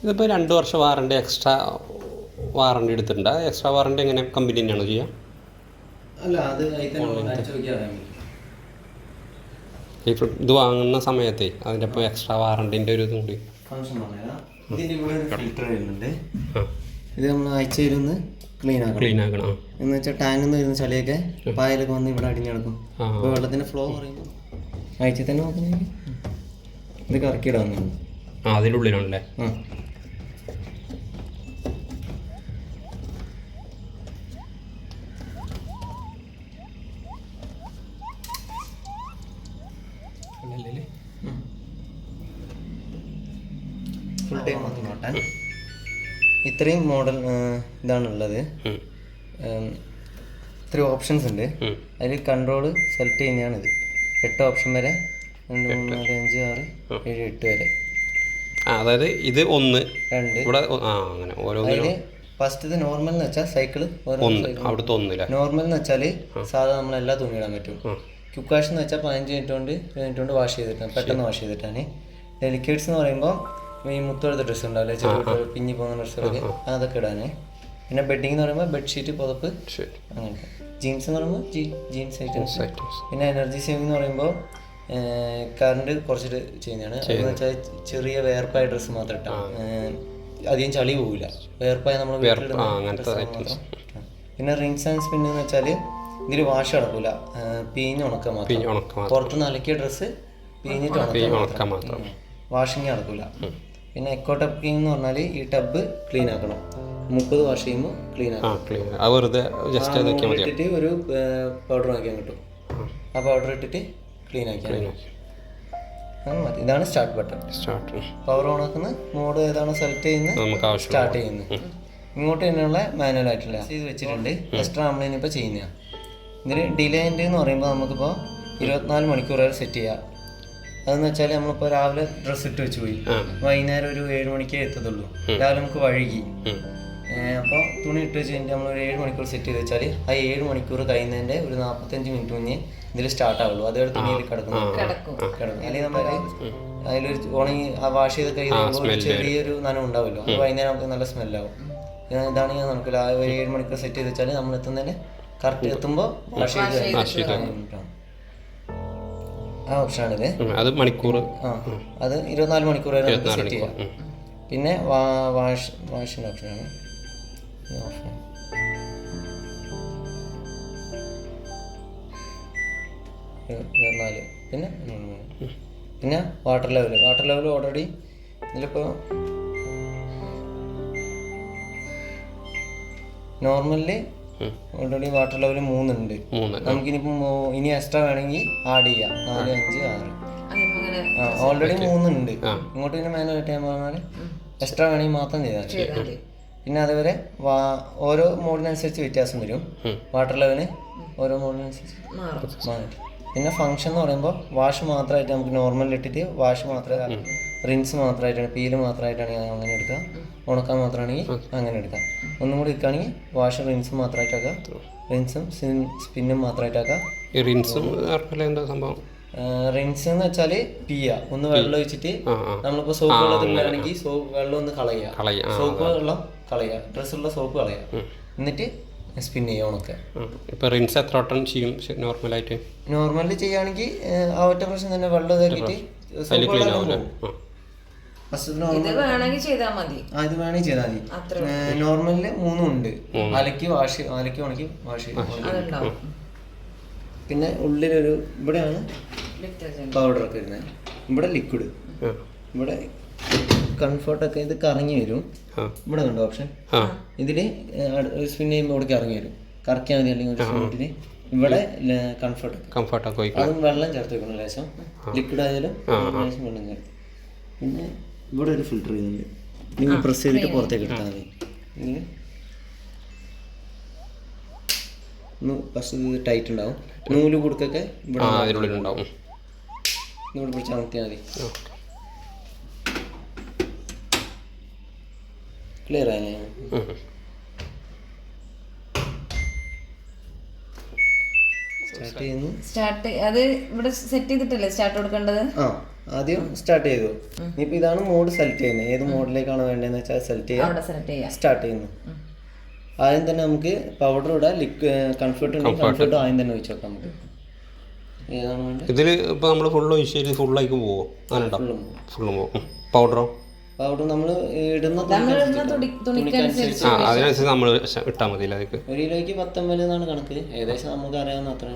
ഇതിപ്പോൾ 2 വർഷം warranty extra warranty എടുത്തിട്ടുണ്ട്. എക്സ്ട്രാ വാറണ്ടി എങ്ങനെ കമ്പനി തന്നെയാണോ ചെയ്യുക? അല്ല, അത് ഈ ഇത് വാങ്ങുന്ന സമയത്തെ അതിൻ്റെ ഇപ്പോൾ എക്സ്ട്രാ വാറണ്ടിൻ്റെ ഒരു ഇതും കൂടി ഫംഗ്ഷൻ പറഞ്ഞാൽ ഇതിൻ്റെ കൂടെ ഒരു ഫിൽറ്റർ വരുന്നുണ്ട്. ഇത് നമ്മൾ ആഴ്ചയിലൊന്ന് ക്ലീൻ ആക്കണം. എന്ന് വെച്ചാൽ ടാങ്കിൽ നിന്ന് വരുന്ന ചളിയൊക്കെ പായലൊക്കെ വന്ന് ഇവിടെ അടിഞ്ഞു കിടക്കും. അപ്പോൾ വെള്ളത്തിൻ്റെ ഫ്ലോ പറയുമ്പോൾ ആഴ്ച തന്നെ നോക്കുന്നെങ്കിൽ ഇത് കറക്കിയിടാവുന്നതാണ്. അതിൻ്റെ ഉള്ളിലാണല്ലേ? ഫുൾ ടൈം മതി നോട്ടാൻ. ഇത്രയും മോഡൽ ഇതാണുള്ളത്. ഇത്രയും ഓപ്ഷൻസ് ഉണ്ട്. അതിൽ കൺട്രോൾ സെലക്ട് ചെയ്യുന്നതാണിത്. 8 ഓപ്ഷൻ വരെ, 2, 3, 4, 5, 6, 7, 8 വരെ. അതായത് ഇത് 1 2 ഇവിടെ അങ്ങനെ ഓരോ. ഫസ്റ്റ് ഇത് നോർമൽ എന്ന് വെച്ചാൽ സൈക്കിള് അവിടുത്തെ 1 നോർമൽ എന്ന് വെച്ചാൽ സാധാരണ നമ്മളെല്ലാ തുണി ഇടാൻ പറ്റും. ക്യുക്ക് വാഷ് എന്ന് വെച്ചാൽ 15 മിനിറ്റ് കൊണ്ട് 20 മിനിറ്റ് കൊണ്ട് വാഷ് ചെയ്തിട്ടാണ്, പെട്ടെന്ന് വാഷ് ചെയ്തിട്ടാണ്. ഡെലിക്കേറ്റ്സ് എന്ന് പറയുമ്പോൾ ഈ മുത്തെടുത്ത ഡ്രസ്സ് ഉണ്ടാവില്ലേ, ചെറിയ പിഞ്ഞി പോകുന്ന ഡ്രസ്സുകളൊക്കെ, അതൊക്കെ ഇടാൻ. പിന്നെ ബെഡിങ് എന്ന് പറയുമ്പോൾ ബെഡ്ഷീറ്റ്, പുതപ്പ്, അങ്ങനത്തെ. ജീൻസ് എന്ന് പറയുമ്പോൾ ജീൻസ് ഐറ്റംസ്. പിന്നെ എനർജി സേവിങ് എന്ന് പറയുമ്പോൾ കറണ്ട് കുറച്ചിട്ട് ചെയ്യുന്നതാണ്. അതെന്ന് വെച്ചാൽ ചെറിയ വേർപ്പായ ഡ്രസ്സ് മാത്രം ഇട്ടാൽ അധികം ചളി പോവില്ല. വേർപ്പായ നമ്മൾ വീട്ടിലിടുന്ന. പിന്നെ റിങ്സ് ആൻഡ് സ്പിൻ എന്ന് വെച്ചാൽ ഇതിൽ വാഷ് നടക്കൂല, പിഴിഞ്ഞ് ഉണക്കാൻ മാത്രം. പുറത്തുനിന്ന് അലക്കിയ ഡ്രസ്സ് പിഴിഞ്ഞിട്ട് ഉണക്കാൻ മാത്രം, വാഷിങ് നടക്കൂല. പിന്നെ എക്കോ ടബിങ് എന്ന് പറഞ്ഞാൽ ഈ ടബ് ക്ലീൻ ആക്കണം. 30 വാഷ് ചെയ്യുമ്പോൾ ക്ലീൻ ആക്കണം. ഇട്ടിട്ട് ഒരു പൗഡർ ആക്കിയാൽ കിട്ടും. ആ പൗഡർ ഇട്ടിട്ട് ക്ലീൻ ആക്കിയാൽ മതി. ഇതാണ് സ്റ്റാർട്ട് ബട്ടൺ. പവർ ഓൺ ആക്കുന്ന മോഡ് ഏതാണോ സെലക്ട് ചെയ്യുന്നത്, സ്റ്റാർട്ട് ചെയ്യുന്നത്. ഇങ്ങോട്ട് തന്നെയുള്ള മാനുവൽ ആയിട്ടുള്ള ഇത് വെച്ചിട്ടുണ്ട്. എക്സ്ട്രാ നമ്മളിനിപ്പോൾ ചെയ്യുന്ന ഇതിന് ഡിലേൻ്റെ എന്ന് പറയുമ്പോൾ നമുക്കിപ്പോൾ 24 മണിക്കൂർ വരെ സെറ്റ് ചെയ്യാം. അതെന്ന് വെച്ചാൽ നമ്മളിപ്പോൾ രാവിലെ ഡ്രസ്സ് ഇട്ട് വെച്ച് പോയി, വൈകുന്നേരം ഒരു 7 മണിക്കേ എത്തത്തുള്ളൂ. രാവിലെ നമുക്ക് വഴുകി, അപ്പോൾ തുണി ഇട്ട് വെച്ച് കഴിഞ്ഞിട്ട് നമ്മൾ ഒരു 7 മണിക്കൂർ സെറ്റ് ചെയ്ത് വെച്ചാൽ ആ 7 മണിക്കൂർ കഴിയുന്നതിൻ്റെ ഒരു 45 മിനിറ്റ് മുന്നേ ഇതിൽ സ്റ്റാർട്ട് ആവുള്ളൂ. അതേ തുണിയിൽ കിടക്കും. അല്ലെങ്കിൽ നമ്മൾ അതിലൊരു ഉണങ്ങി ആ വാഷ് ചെയ്ത് കഴിയുമ്പോൾ ചെറിയൊരു നനവ് ഉണ്ടാവുമല്ലോ, അപ്പോൾ വൈകുന്നേരം നമുക്ക് നല്ല സ്മെല്ലാവും. ഇതാണ് ഞാൻ നടക്കില്ല. ആ ഒരു 7 മണിക്കൂർ സെറ്റ് ചെയ്ത് വെച്ചാൽ നമ്മൾ എത്തുന്നതിന് കറക്റ്റ് എത്തുമ്പോൾ വാഷ് ചെയ്ത് ആ ഓപ്ഷനാണിത്. അത് മണിക്കൂർ, അത് 24 മണിക്കൂർ വരെ സെറ്റ് ചെയ്യാം. പിന്നെ വാഷിൻ്റെ ഓപ്ഷനാണ്. പിന്നെ വാട്ടർ ലെവൽ ഓൾറെഡി ഇതിലിപ്പോൾ നോർമലി ഓൾറെഡി വാട്ടർ ലെവൽ 3 ഉണ്ട്. നമുക്കിനിപ്പോൾ ഇനി എക്സ്ട്രാ വേണമെങ്കിൽ ആഡ് ചെയ്യാം. 4, 5, 6 ഓൾറെഡി 3 ഉണ്ട്. ഇങ്ങോട്ട് പിന്നെ മാനുവൽ ചെയ്യാൻ പറഞ്ഞാൽ എക്സ്ട്രാ വേണമെങ്കിൽ മാത്രം ചെയ്താൽ. പിന്നെ അതുവരെ ഓരോ മോഡിനനുസരിച്ച് വ്യത്യാസം വരും. വാട്ടർ ലെവല് ഓരോ മോഡിനനുസരിച്ച് മാറും. പിന്നെ ഫംഗ്ഷൻ എന്ന് പറയുമ്പോൾ വാഷ് മാത്രമായിട്ട് നമുക്ക് നോർമലിൽ ഇട്ടിട്ട് വാഷ് മാത്രമേ, റിൻസ് മാത്രമായിട്ടാണ്, പീല് മാത്രമായിട്ടാണെങ്കിൽ അങ്ങനെ എടുക്കാം. ഉണക്കാൻ മാത്രമാണെങ്കിൽ അങ്ങനെ എടുക്കാം. ഒന്നും കൂടി എടുക്കുകയാണെങ്കിൽ വാഷ് റിൻസും മാത്രമായിട്ടാക്കാം, റിൻസും സ്പിന്നും മാത്രമായിട്ടാക്കാം. റിൻസ് എന്ന് വെച്ചാൽ ഒന്ന് വെള്ളം ഒഴിച്ചിട്ട് നമ്മളിപ്പോൾ സോപ്പ് വെള്ളത്തിലാണെങ്കിൽ വെള്ളം ഒന്ന് കളയുക, സോപ്പ് വെള്ളം കളയുക, ഡ്രസ്സുള്ള സോപ്പ് കളയുക, എന്നിട്ട് സ്പിൻ ചെയ്യുക, ഉണക്കുക. ഇപ്പോൾ റിൻസ് എത്ര വട്ടം ചെയ്യും നോർമലായിട്ട്? നോർമലി ചെയ്യുകയാണെങ്കിൽ ആ ഒറ്റ പ്രാവശ്യം തന്നെ വെള്ളം ഇതാക്കിയിട്ട് സോപ്പ് വെള്ളം പോകും. ഇത് വേണമെങ്കിൽ ചെയ്താൽ മതി. നോർമലില് 3 ഉണ്ട്. അലക്കി ഉണക്കി വാഷ് ചെയ്ത്. പിന്നെ ഉള്ളിലൊരു ഇവിടെയാണ് പൗഡറൊക്കെ വരുന്നത്. ഇവിടെ ലിക്വിഡ്, ഇവിടെ കംഫർട്ടൊക്കെ ഇത് കറങ്ങി വരും. ഇവിടെ കണ്ടോ ഓപ്ഷൻ, ഇതില് സ്പിൻ ചെയ്യുമ്പോൾ ഇവിടെ കറങ്ങി വരും. കറക്കിയാൽ മതി. അല്ലെങ്കിൽ ഒരു സ്പിന്നിന് ഇവിടെ കംഫർട്ടൊക്കെ അതും വെള്ളം ചേർത്ത് വെക്കണം. ലേശം ലിക്വിഡ് ആയാലും ലേശം വെള്ളം ചേർത്ത്. പിന്നെ ഇവിടെ ഒരു ഫിൽറ്റർ ചെയ്യുന്നുണ്ട്. നിങ്ങൾ പ്രസ് ചെയ്തിട്ട് പുറത്തേക്ക് എടുത്താൽ മതി. ഫസ്റ്റ് ഇത് ടൈറ്റ് ഉണ്ടാവും. നൂല് കൊടുക്കൊക്കെ ഇവിടെ ഉണ്ടാവും. ഇവിടെ പിടിച്ച് അമർത്തിയാൽ മതി. ക്ലിയർ ആയല്ലേ? സ്റ്റാർട്ട് ചെയ്യുന്നു. അത് ഇവിടെ സെറ്റ് ചെയ്തിട്ടല്ലേ സ്റ്റാർട്ട് കൊടുക്കേണ്ടത്? ആ, ആദ്യം സ്റ്റാർട്ട് ചെയ്തു. ഇനിയിപ്പോൾ ഇതാണ് മോഡ് സെലക്ട് ചെയ്യുന്നത്. ഏത് മോഡിലേക്കാണ് വേണ്ടതെന്ന് വെച്ചാൽ സെലക്ട് ചെയ്യാം. സ്റ്റാർട്ട് ചെയ്യുന്നു. ആദ്യം തന്നെ നമുക്ക് പൗഡർ ഇടാം. കംഫർട്ട് ഉണ്ടെങ്കിൽ കംഫർട്ട് ആദ്യം തന്നെ ഒഴിച്ച് വെക്കാം. നമുക്ക് ഏതാണ് വേണ്ടത്? ഇതിൽ ഇപ്പോൾ നമ്മൾ ഫുള്ള് ഒഴിച്ച് ഫുള്ളായിക്കും പോവോ? അങ്ങനെ ഫുള്ളും പോകും. പൗഡറോ? പൗഡർ നമ്മൾ ഇടുന്ന തുണിക്കനുസരിച്ച് അതിനനുസരിച്ച് നമ്മൾ ഇട്ടാൽ മതി. അതിലേക്ക് 1 കിലോയ്ക്ക് 19 എന്നാണ് കണക്ക്. ഏകദേശം നമുക്ക് അറിയാവുന്ന അത്ര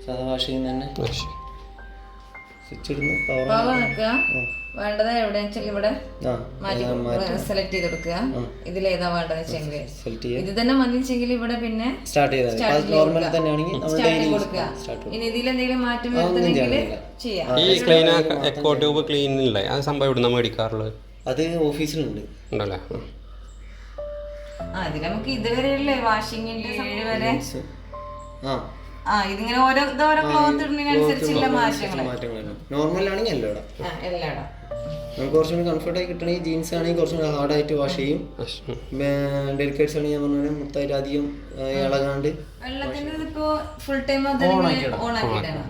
സാധാ വാഷ് ചെയ്യുന്ന തന്നെ. സ്വിച്ച് ഇടുന്നു. പവർ നിൽക്കുക. വേണ്ടത് എവിടെ വെച്ചാൽ ഇവിടെ മാറ്റി സെലക്ട് ചെയ്ത് കൊടുക്കുക. ഇതിലേതാ വേണ്ടത് വെച്ചെങ്കിൽ ഇത് തന്നെ മതി വെച്ചെങ്കിൽ ഇവിടെ പിന്നെ സ്റ്റാർട്ട് കൊടുക്കുക. ഇനി ഇതിലെന്തെങ്കിലും മാറ്റം വരുത്തണമെങ്കിൽ ചെയ്യാം. ഈ ക്ലീൻ എക്കോ ട്യൂബ് ക്ലീൻ ഇല്ലേ, അത് സംഭവം എവിടെ നിന്ന് മേടിക്കാറുള്ളത്? അത് ഓഫീസിലുണ്ട് ഉണ്ടല്ലേ? ഇതിൽ നമുക്ക് ഇതുവരെയല്ലേ വാഷിങ്ങിന്റെ 7 വരെ. ഇതിങ്ങനെ ഓരോ ക്ലോത്ത് ഇടുന്നതിനനുസരിച്ചുള്ള മാറ്റങ്ങൾ. നോർമൽ ആണെങ്കിൽ എല്ലായിടാം. നമുക്ക് കുറച്ചുകൂടി കംഫർട്ടായി കിട്ടണമെങ്കിൽ ജീൻസ് ആണെങ്കിൽ കുറച്ചുകൂടി ഹാർഡായിട്ട് വാഷ് ചെയ്യും. ഡെലിക്കേറ്റ്സ് ആണെങ്കിൽ ഞാൻ പറഞ്ഞ മൊത്തമായിട്ട് അധികം ഇളകാണ്ട് വെള്ളത്തിന് ഇപ്പോ ഫുൾ ടൈം ഓൺ ആക്കിയിടണം.